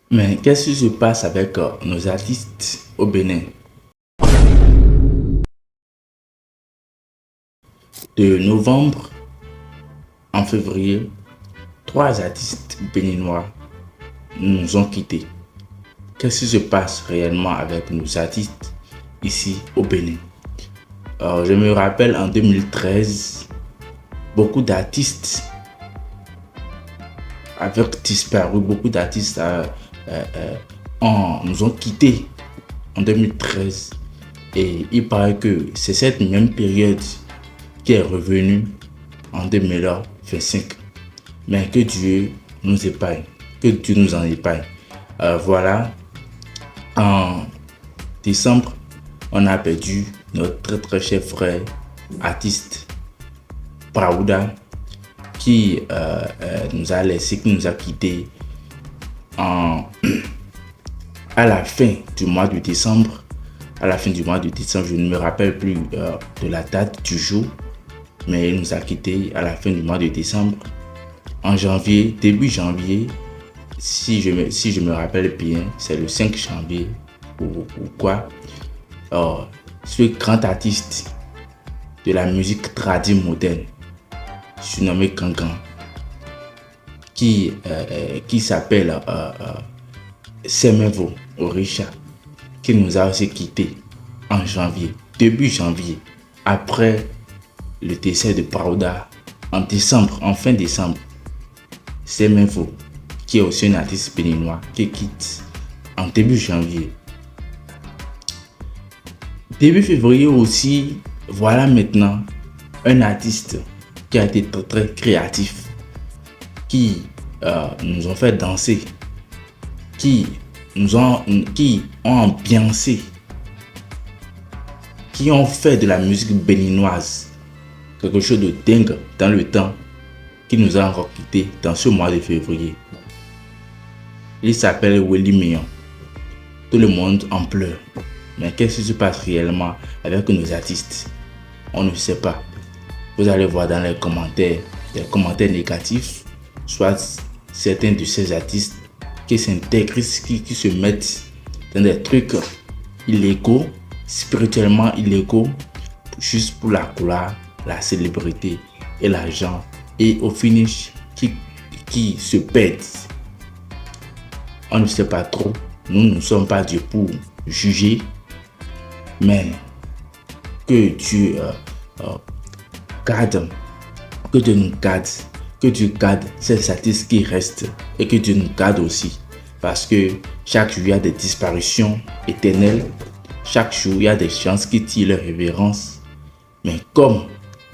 Mais qu'est-ce qui se passe avec nos artistes au Bénin? De novembre en février, trois artistes béninois nous ont quittés. Qu'est-ce qui se passe réellement avec nos artistes ici au Bénin? Je me rappelle en 2013, beaucoup d'artistes avaient disparu, beaucoup d'artistes nous ont quittés en 2013. Et il paraît que c'est cette même période qui est revenue en 2025. Mais que Dieu nous épargne, que Dieu nous en épargne. Voilà, en décembre, on a perdu notre très très cher frère artiste Praouda qui nous a laissé, qui nous a quittés à la fin du mois de décembre. À la fin du mois de décembre, je ne me rappelle plus de la date du jour, mais il nous a quittés à la fin du mois de décembre. En janvier, début janvier, si je me rappelle bien, c'est le 5 janvier ou quoi, ce grand artiste de la musique tradie moderne, surnommé Gangan, qui s'appelle Semevo Orisha, qui nous a aussi quittés en janvier, début janvier, après le décès de Praouda, en décembre, en fin décembre. Semevo, qui est aussi un artiste béninois, qui quitte en début janvier. Début février aussi, voilà maintenant un artiste qui a été très, très créatif, qui nous ont fait danser, qui ont ambiancé, qui ont fait de la musique béninoise quelque chose de dingue dans le temps, qui nous a encore quittés dans ce mois de février. Il s'appelle Willy Mion. Tout le monde en pleure. Mais qu'est-ce qui se passe réellement avec nos artistes? On ne sait pas. Vous allez voir dans les commentaires négatifs, soit certains de ces artistes qui s'intègrent, qui se mettent dans des trucs illégaux, spirituellement illégaux, juste pour la gloire, la célébrité et l'argent, et au finish qui se perdent. On ne sait pas trop. Nous ne sommes pas Dieu pour juger, mais que Dieu garde, que Dieu nous garde, que Dieu garde ces artistes qui restent et que Dieu nous garde aussi. Parce que chaque jour, il y a des disparitions éternelles. Chaque jour, il y a des gens qui tirent leur révérence. Mais comme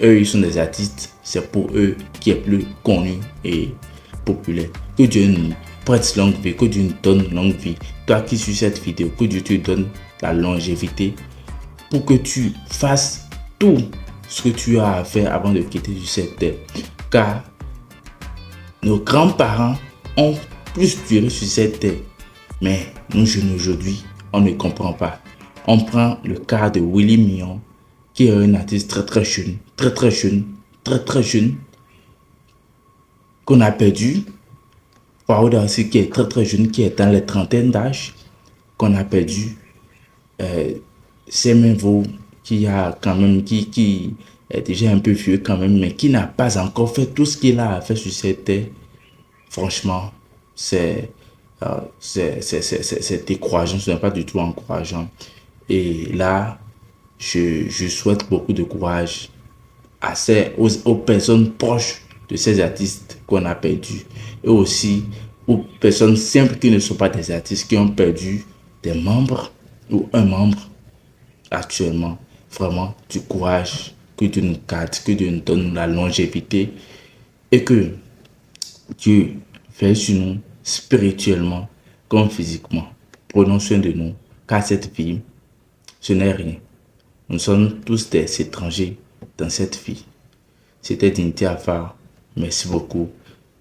eux, ils sont des artistes, c'est pour eux qui est plus connu et populaire. Que Dieu nous prête longue vie, que Dieu nous donne longue vie. Toi qui suis cette vidéo, que Dieu te donne la longévité pour que tu fasses tout ce que tu as à faire avant de quitter cette terre. Car nos grands-parents ont plus duré sur cette terre. Mais nous jeunes aujourd'hui, on ne comprend pas. On prend le cas de Willy Mion, qui est un artiste très très jeune, très jeune, qu'on a perdu. Faouda aussi, qui est très très jeune, qui est dans les trentaines d'âge, qu'on a perdu. Semevo, qui est déjà un peu vieux quand même, mais qui n'a pas encore fait tout ce qu'il a à faire sur cette terre. Franchement, c'est décourageant, ce n'est pas du tout encourageant. Et là, je souhaite beaucoup de courage aux personnes proches de ces artistes qu'on a perdus. Et aussi aux personnes simples qui ne sont pas des artistes, qui ont perdu des membres ou un membre actuellement. Vraiment, du courage, que Dieu nous garde, que Dieu nous donne la longévité et que Dieu veille sur nous spirituellement comme physiquement. Prenons soin de nous, car cette vie, ce n'est rien. Nous sommes tous des étrangers dans cette vie. C'était Dignité Afar. Merci beaucoup.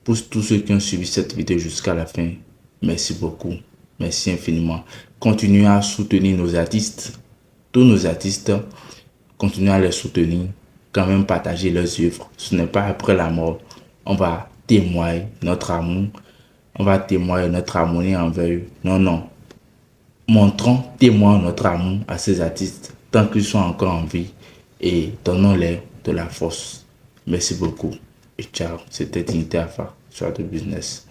Pour tous ceux qui ont suivi cette vidéo jusqu'à la fin, merci beaucoup. Merci infiniment. Continuez à soutenir nos artistes. Tous nos artistes, continuez à les soutenir. Quand même partager leurs œuvres. Ce n'est pas après la mort. On va témoigner notre amour on va témoigner notre harmonie envers eux. Non, non. Montrons, témoignons notre amour à ces artistes tant qu'ils sont encore en vie et donnons-leur de la force. Merci beaucoup et ciao. C'était Dignité Alpha, Soir de Business.